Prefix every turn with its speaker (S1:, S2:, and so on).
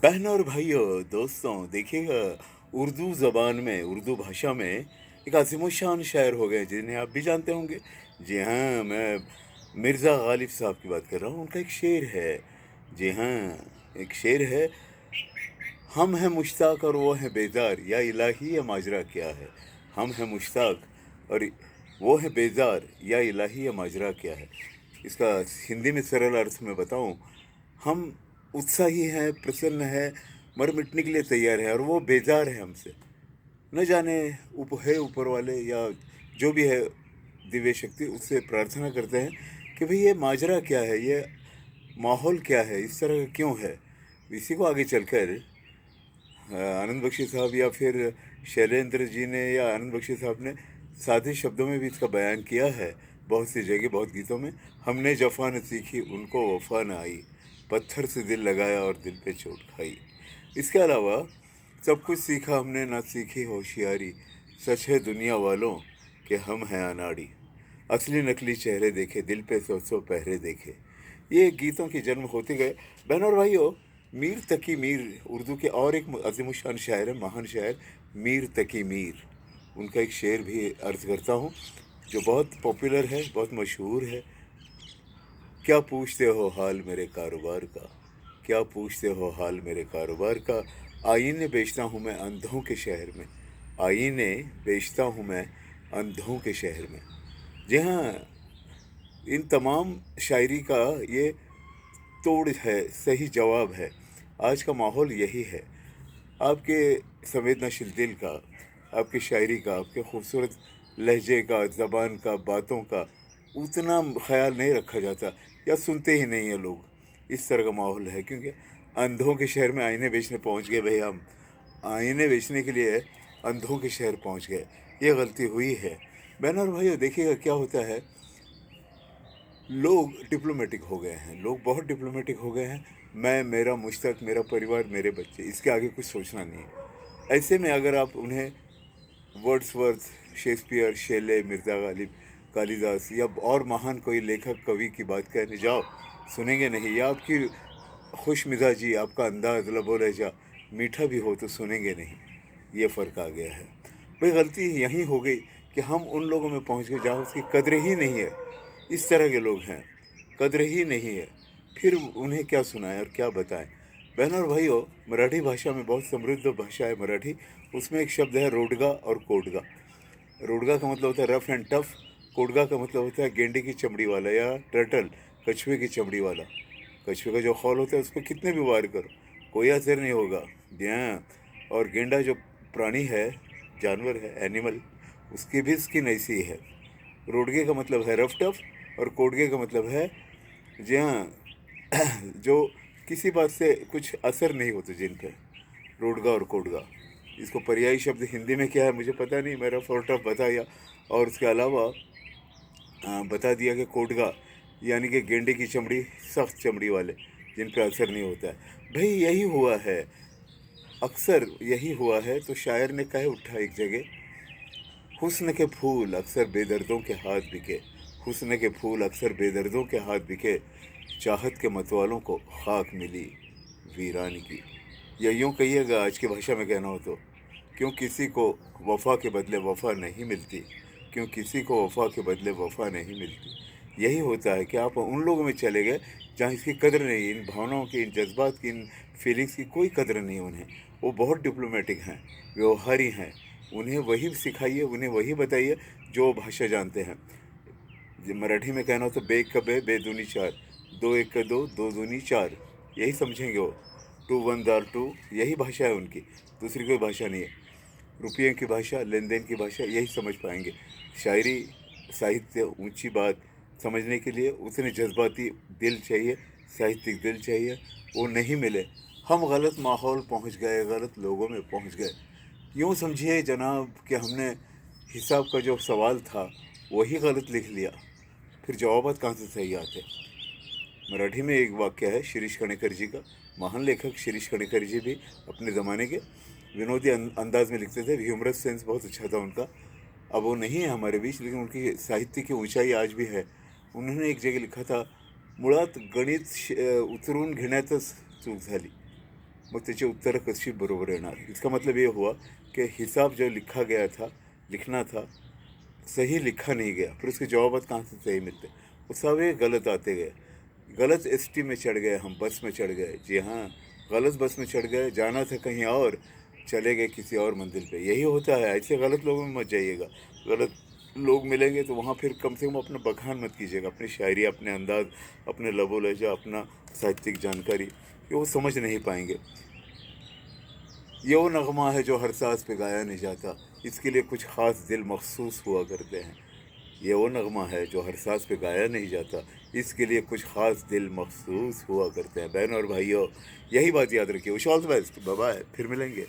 S1: बहनों और भाइयों, दोस्तों, देखिएगा, उर्दू ज़बान में, उर्दू भाषा में एक अज़ीमुश्शान शायर हो गए जिन्हें आप भी जानते होंगे। जी हाँ, मैं मिर्ज़ा गालिब साहब की बात कर रहा हूँ। उनका एक शेर है। जी हाँ, एक शेर है। हम हैं मुश्ताक और वो हैं बेज़ार, या इलाही ये माजरा क्या है। हम हैं मुश्ताक और वो है बेज़ार, या इलाही ये माजरा क्या है। इसका हिंदी में सरल अर्थ में बताऊं, हम उत्साही हैं, प्रसन्न हैं, मर मिटने के लिए तैयार हैं और वो बेजार है हमसे। न जाने है ऊपर वाले या जो भी है दिव्य शक्ति, उससे प्रार्थना करते हैं कि भाई ये माजरा क्या है, ये माहौल क्या है, इस तरह का क्यों है। इसी को आगे चलकर आनंद बख्शी साहब या फिर शैलेंद्र जी ने या आनंद बख्शी साहब ने सादे शब्दों में भी इसका बयान किया है। बहुत सी जगह, बहुत गीतों में। हमने जफ़ा न सीखी, उनको वफ़ा न आई, पत्थर से दिल लगाया और दिल पे चोट खाई। इसके अलावा सब कुछ सीखा हमने, ना सीखी होशियारी, सच है दुनिया वालों कि हम हैं अनाड़ी, असली नकली चेहरे देखे, दिल पे सौ सौ पहरे देखे। ये गीतों के जन्म होते गए। बहनों और भाइयों, मीर तकी मीर उर्दू के और एक अजीमुशान शायर है, महान शायर मीर तकी मीर। उनका एक शेर भी अर्ज करता हूँ जो बहुत पॉपुलर है, बहुत मशहूर है। क्या पूछते हो हाल मेरे कारोबार का, क्या पूछते हो हाल मेरे कारोबार का, आईने बेचता हूँ मैं अंधों के शहर में, आईने बेचता हूँ मैं अंधों के शहर में। जी हाँ, इन तमाम शायरी का ये तोड़ है, सही जवाब है। आज का माहौल यही है। आपके संवेदनशील दिल का, आपकी शायरी का, आपके खूबसूरत लहजे का, ज़बान का, बातों का उतना ख्याल नहीं रखा जाता या सुनते ही नहीं है लोग। इस तरह का माहौल है क्योंकि अंधों के शहर में आईने बेचने पहुंच गए। भाई, हम आईने बेचने के लिए अंधों के शहर पहुंच गए। ये गलती हुई है। बहनों और भाइयों, देखिएगा क्या होता है। लोग डिप्लोमेटिक हो गए हैं, लोग बहुत डिप्लोमेटिक हो गए हैं। मैं, मेरा, मुश्तक, मेरा परिवार, मेरे बच्चे, इसके आगे कुछ सोचना नहीं है। ऐसे में अगर आप उन्हें वर्ड्सवर्थ, शेक्सपियर, शेले, मिर्ज़ा गालिब, कालिदास या और महान कोई लेखक कवि की बात करने जाओ, सुनेंगे नहीं। या आपकी खुश मिजाजी, आपका अंदाज, लबो लहजा मीठा भी हो तो सुनेंगे नहीं। ये फ़र्क आ गया है। भाई, गलती यहीं हो गई कि हम उन लोगों में पहुंच गए जहाँ उसकी कद्र ही नहीं है। इस तरह के लोग हैं, कद्र ही नहीं है। फिर उन्हें क्या सुनाएं और क्या बताएं। बहनों और भाइयों, मराठी भाषा में बहुत समृद्ध भाषा है मराठी। उसमें एक शब्द है रोडगा और कोडगा। रोडगा का मतलब होता है रफ एंड टफ। कोडगा का मतलब होता है गेंडे की चमड़ी वाला या टर्टल, कछुए की चमड़ी वाला। कछुए का जो खौल होता है उस पर कितने भी वार करो, कोई असर नहीं होगा। ध्यान। और गेंडा जो प्राणी है, जानवर है, एनिमल, उसकी भी स्किन ऐसी ही है। रोडगे का मतलब है रफ टफ, और कोडगे का मतलब है, जी हाँ, जो किसी बात से कुछ असर नहीं होते जिन पे। रोडगा और कोडगा, इसको पर्यायी शब्द हिंदी में क्या है मुझे पता नहीं, मेरा फोर्ट ऑफ बताया। और उसके अलावा बता दिया कि कोडगा यानी कि गेंडे की चमड़ी, सख्त चमड़ी वाले जिन पे असर नहीं होता है। भाई, यही हुआ है, अक्सर यही हुआ है। तो शायर ने कहे उठा एक जगह, हुस्न के फूल अक्सर बेदर्दों के हाथ बिके, हुस्न के फूल अक्सर बेदर्दों के हाथ बिके, चाहत के मतवालों को खाक मिली वीरान की। या यूँ कहिएगा, आज की भाषा में कहना हो तो, क्यों किसी को वफा के बदले वफा नहीं मिलती, क्यों किसी को वफा के बदले वफा नहीं मिलती। यही होता है कि आप उन लोगों में चले गए जहाँ इसकी कदर नहीं, इन भावनाओं की, इन जज्बात की, इन फीलिंग्स की कोई कदर नहीं उन्हें। वो बहुत डिप्लोमेटिक हैं, व्यवहारी हैं। उन्हें वही सिखाइए, उन्हें वही बताइए जो वो भाषा जानते हैं। मराठी में कहना हो तो बे का बे, बे दूनी चार, दो एक का दो, दो दूनी चार, यही समझेंगे वो। टू वन दार टू, यही भाषा है उनकी, दूसरी कोई भाषा नहीं है। रुपये की भाषा, लेन देन की भाषा, यही समझ पाएंगे। शायरी, साहित्य, ऊंची बात समझने के लिए उतने जज्बाती दिल चाहिए, साहित्यिक दिल चाहिए। वो नहीं मिले। हम गलत माहौल पहुंच गए, गलत लोगों में पहुंच गए। यूँ समझिए जनाब कि हमने हिसाब का जो सवाल था वही गलत लिख लिया, फिर जवाबात कहाँ से सही आते। मराठी में एक वाक्य है शिरीष कणेकर जी का, महान लेखक शिरीष कणेकर जी भी अपने ज़माने के विनोदी अंदाज में लिखते थे। ह्यूमरस सेंस बहुत अच्छा था उनका। अब वो नहीं है हमारे बीच, लेकिन उनकी साहित्य की ऊंचाई आज भी है। उन्होंने एक जगह लिखा था, मुळात गणित उतरून घेण्यातच चूक झाली। मग त्याची उत्तरं कशी बरोबर येणार. इसका मतलब ये हुआ कि हिसाब जो लिखा गया था, लिखना था, सही लिखा नहीं गया, फिर उसके जवाब कहाँ से सही मिलते, वो सब ये गलत आते गए. गलत एसटी में चढ़ गए, हम बस में चढ़ गए. जी हाँ, गलत बस में चढ़ गए, जाना था कहीं और, चले गए किसी और मंजिल पे. यही होता है. ऐसे गलत लोगों में मत जाइएगा. गलत लोग मिलेंगे तो वहाँ फिर कम से कम अपना बखान मत कीजिएगा, अपनी शायरी, अपने अंदाज, अपने लबो लहजा, अपना साहित्यिक जानकारी, ये वो समझ नहीं पाएंगे. ये वो नगमा है जो हर सांस पे गाया नहीं जाता, इसके लिए कुछ ख़ास दिल मखसूस हुआ करते हैं. ये वो नगमा है जो हर सांस पे गाया नहीं जाता, इसके लिए कुछ ख़ास दिल मखसूस हुआ करते हैं. बहन और भाइयों, यही बात याद रखिए. Wish all the best. Bye bye, फिर मिलेंगे.